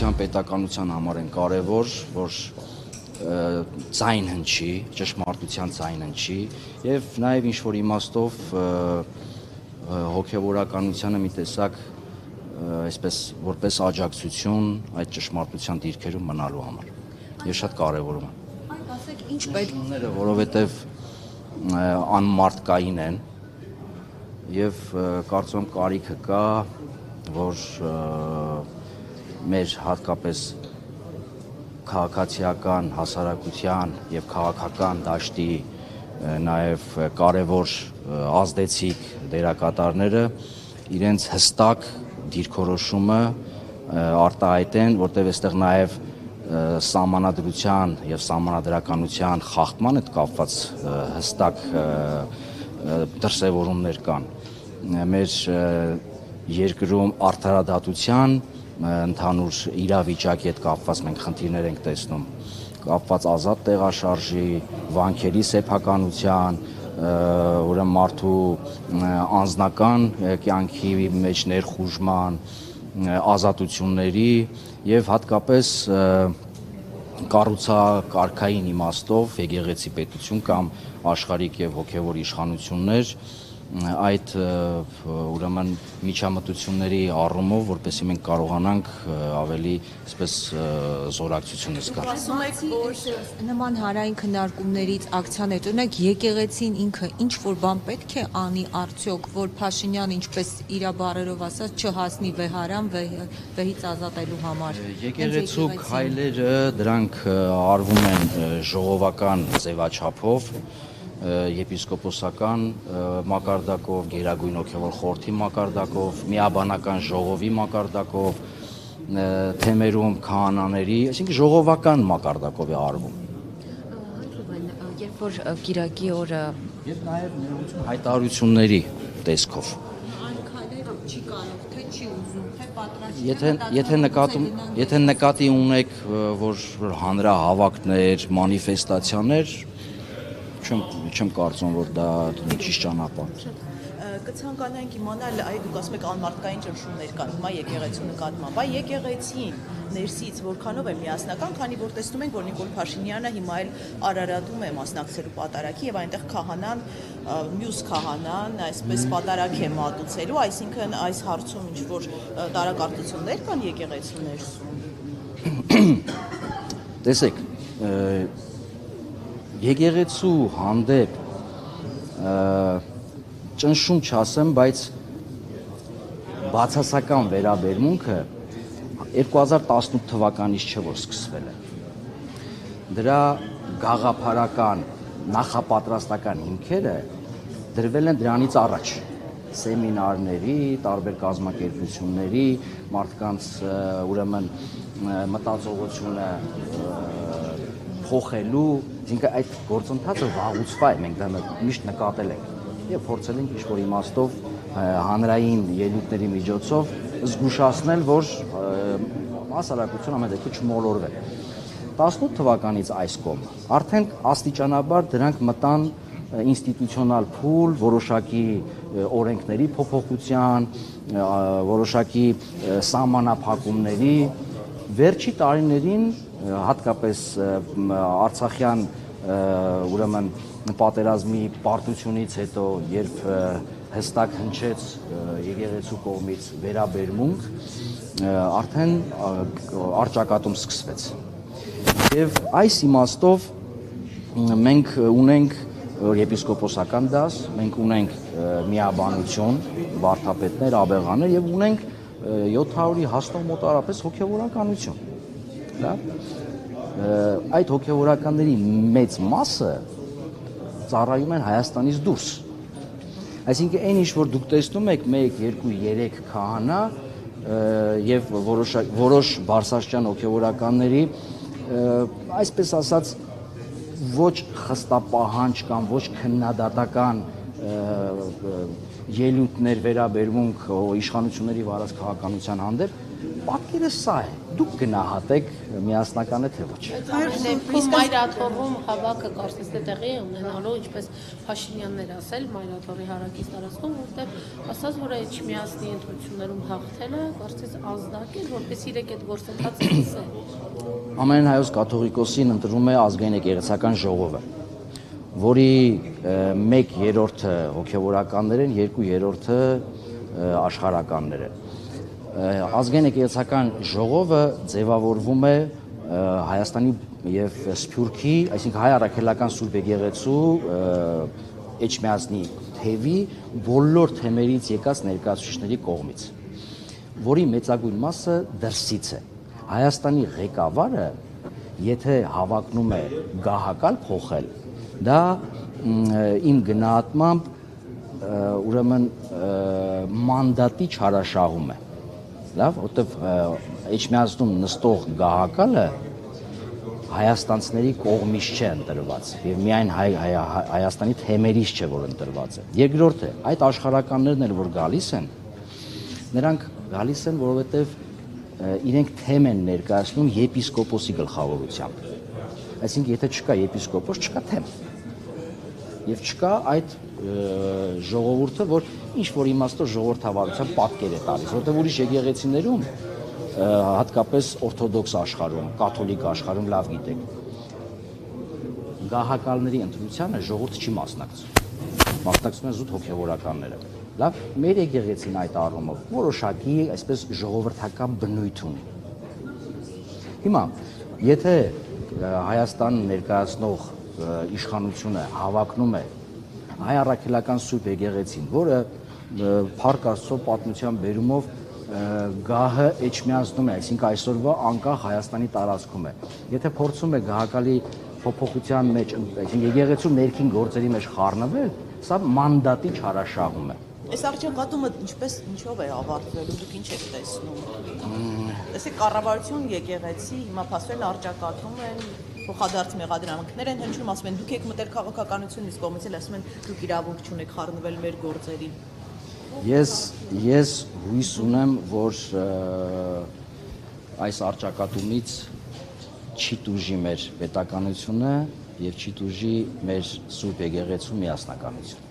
Հանրապետության պետականության համար են կարևոր, որ ձայն հնչի, ճշմարտության ձայն հնչի եւ նաեւ ինչ որ իմաստով հոգեվորականությանը մի տեսակ այսպես որպես աջակցություն այդ ճշմարտության դիրքերում մնալու համար։ Ես շատ կարևորում եմ։ Այդ ասեք, ինչ պետք Որովհետեւ անմարտկային են եւ կարծում եմ կարիքը կա, որ մեր հատկապես քաղաքացիական հասարակության եւ քաղաքական դաշտի նաեւ կարևոր ազդեցիկ դերակատարները իրենց հստակ դիրքորոշումը արտահայտեն, որտեղ այստեղ նաեւ սահմանադրության եւ սահմանադրականության խախտման հետ կապված հստակ դրսևորումներ կան։ Մեր երկրում արդարադատության ընդհանուր իրավիճակի հետ կապված մենք խնդիրներ ենք տեսնում, կապված ազատ տեղաշարժի, վանքերի սեփականության, ուրեմն մարդու անձնական կյանքի մեջ ներխուժման, ազատությունների եւ հատկապես կառուցակարգային իմաստով եկեղեցի պետություն կամ աշխարհիկ եւ հոգեվոր իշխանություններ այդ ուրեմն միջամտությունների առումով, որպեսզի մենք կարողանանք ավելի այսպես զորակցություն զգալ։ ասում եք, որ նման հանրային քննարկումներից ակցիաներ ունեք, եկեղեցին ինքը ինչ որ բան պետք է անի արդյոք, որ Փաշինյանը, ինչպես իր բառերով ասած, չհասնի վեհարան վեհից ազատելու համար։ Եկեղեցու քայլերը դրանք արվում են ժողովական ձևաչափով, եպիսկոպոսական մակարդակով, գերագույն հոգևոր խորհրդի մակարդակով, միաբանական ժողովի մակարդակով, թեմերում քահանաների, այսինքն ժողովական մակարդակով է արվում։ Երբ որ Կիրակի օրը Եվ նաև ներողություն հայտարարությունների տեսքով։ այն քայլերը չի կարող, թե չի ուզում, թե պատրաստ Եթե նկատի ունեք, որ հանրահավաքներ, մանիֆեստացիաներ, չեմ կարծում, որ դա ճիշտ ճանապարհ է։ Կցանկանայինք իմանալ, այ դուք ասում եք անմարտկային ճնշումներ կան հիմա եկեղեցու նկատմամբ, այ եկեղեցին ներսից որքանով է միասնական, քանի որ տեսնում ենք, որ Նիկոլ Փաշինյանը հիմա էլ Արարատում է մասնակցելու պատարագի եւ այնտեղ քահանան, մյուս քահանան այսպես պատարագ է մատուցելու, այսինքն այս հարցում ինչ որ տարակարծություններ կան եկեղեցու ներսում։ Տեսեք, եկեղեցու հանդեպ ճնշում չասեմ, բայց բացասական վերաբերմունքը 2018 թվականից չէ, որ սկսվել է։ Դրա գաղափարական, նախապատրաստական հիմքերը դրվել են դրանից առաջ։ Սեմինարների, տարբեր կազմակերպությունների, մարդկանց ուրեմն մտածողությունը փոխելու, այսինքն այդ գործընթացը վաղուց է, մենք դա միշտ նկատել ենք եւ փորձել ենք ինչ-որ իմաստով հանրային ելույթների միջոցով զգուշացնել, որ հասարակությունը ամեն դեպքում չմոլորվի։ 18 թվականից այս կողմ արդեն աստիճանաբար դրանք մտան ինստիտուցիոնալ փուլ, որոշակի օրենքների փոփոխության, որոշակի սահմանափակումների, վերջի տարիներին հատկապես արցախյան ուրեմն պատերազմի պարտությունից հետո, երբ հստակ հնչեց եկեղեցու կողմից վերաբերմունք, արդեն առճակատում սկսվեց։ Եվ այս իմաստով մենք ունենք եպիսկոպոսական դաս, մենք ունենք միաբանություն, վարդապետներ, աբեղաներ եւ ունենք 700-ի հաստող մոտարապես հոգեվորականություն։ Այդ հոգեվորականների մեծ մասը ծառայում են Հայաստանից դուրս։ Այսինքն այն ինչ որ դուք տեսնում եք 1, 2, 3 քահանա եւ որոշ բարձրաստիճան հոգեվորականների այսպես ասած ոչ խստապահանջ կամ ոչ քննադատական ելույթներ վերաբերմունք իշխանությունների վարած քաղաքականության հանդեպ պատկերը սա է։ Դուք գնահատեք միասնական է թե ոչ։ Դեպքում Մայրաթոռում հավաքը կարծես թե տեղի է ունենալու, ինչպես Փաշինյանն էր ասել Մայրաթոռի հարակից տարածքում, որտեղ ասաց, որ Էջմիածնի ընտրություններում հաղթելը կարծես ազդակ է, որպես իրեք այդ գործընթացը սկսել։ Ամենայն հայոց կաթողիկոսին ընտրում է ազգային եկեղեցական ժողովը, որի 1/3-ը հոգևորականներ են, 2/3-ը աշխարհականներ են։ Ազգային եկեղեցական ժողովը ձևավորվում է Հայաստանի եւ Սփյուռքի, այսինքն հայ առաքելական Սուրբ Եկեղեցու Էջմիածնի թևի բոլոր թեմերից եկած ներկայացուցիչների կողմից, որի մեծագույն մասը դրսից է։ Հայաստանի ղեկավարը, եթե հավակնում է գահակալ փոխել, դա իմ գնահատմամբ ուրեմն մանդատի չարաշահում է։ Լավ, որտեվ Էջմիածնում նստող գահակալը հայաստանցիների կողմից չէ ընտրված եւ միայն Հայաստանի թեմերից չէ, որ ընտրված է։ Երկրորդը, այդ աշխարհականներն էլ որ գալիս են, նրանք գալիս են, որովհետեւ իրենք թեմ են ներկայացնում եպիսկոպոսի գլխավորությամբ։ Այսինքն, եթե չկա եպիսկոպոս, չկա թեմ։ Եվ չկա այդ ժողովուրդը, որ ինչ որ իմաստով ժողովրդավարության պատկեր է տալիս, որտեղ ուրիշ եկեղեցիներում, հատկապես օրթոդոքս աշխարհում, կաթոլիկ աշխարհում լավ գիտեք, գահակալների ընտրությանը ժողովուրդը չի մասնակցում։ Մասնակցում են զուտ հոգևորականները։ Լավ, մեր եկեղեցին այդ առումով որոշակի այսպես ժողովրդական բնույթ ունի։ Հիմա, եթե Հայաստան ներկայացնող իշխանությունը հավակնում է հայ առաքելական Սուրբ Եկեղեցին, որը Փառք Աստծո պատմության բերումով գահը Էջմիածնում է, այսինքն այսօրվա անկախ Հայաստանի տարածքում է։ Եթե փորձում է գահակալի փոփոխության մեջ, այսինքն եկեղեցու ներքին գործերի մեջ խառնվել, սա մանդատի չարաշահում է։ Այս արճակատումը ինչով է ավարտվելու, դուք ինչ եք տեսնում։ Տեսեք, կառավարություն, եկեղեցի, հիմա փաստորեն արճակատում են, փոխադարձ մեղադրանքներ են հնչում, ասում են դուք եք մտել քաղաքականություն, իսկ կողմից էլ ասում են դուք իրավունք չունեք խառնվել մեր գործերին։ Ես հույս ունեմ, որ այս արճակատումից չի տուժի մեր պետականությունը եւ չի տուժի մեր Սուրբ Եկեղեցու միասնականությունը։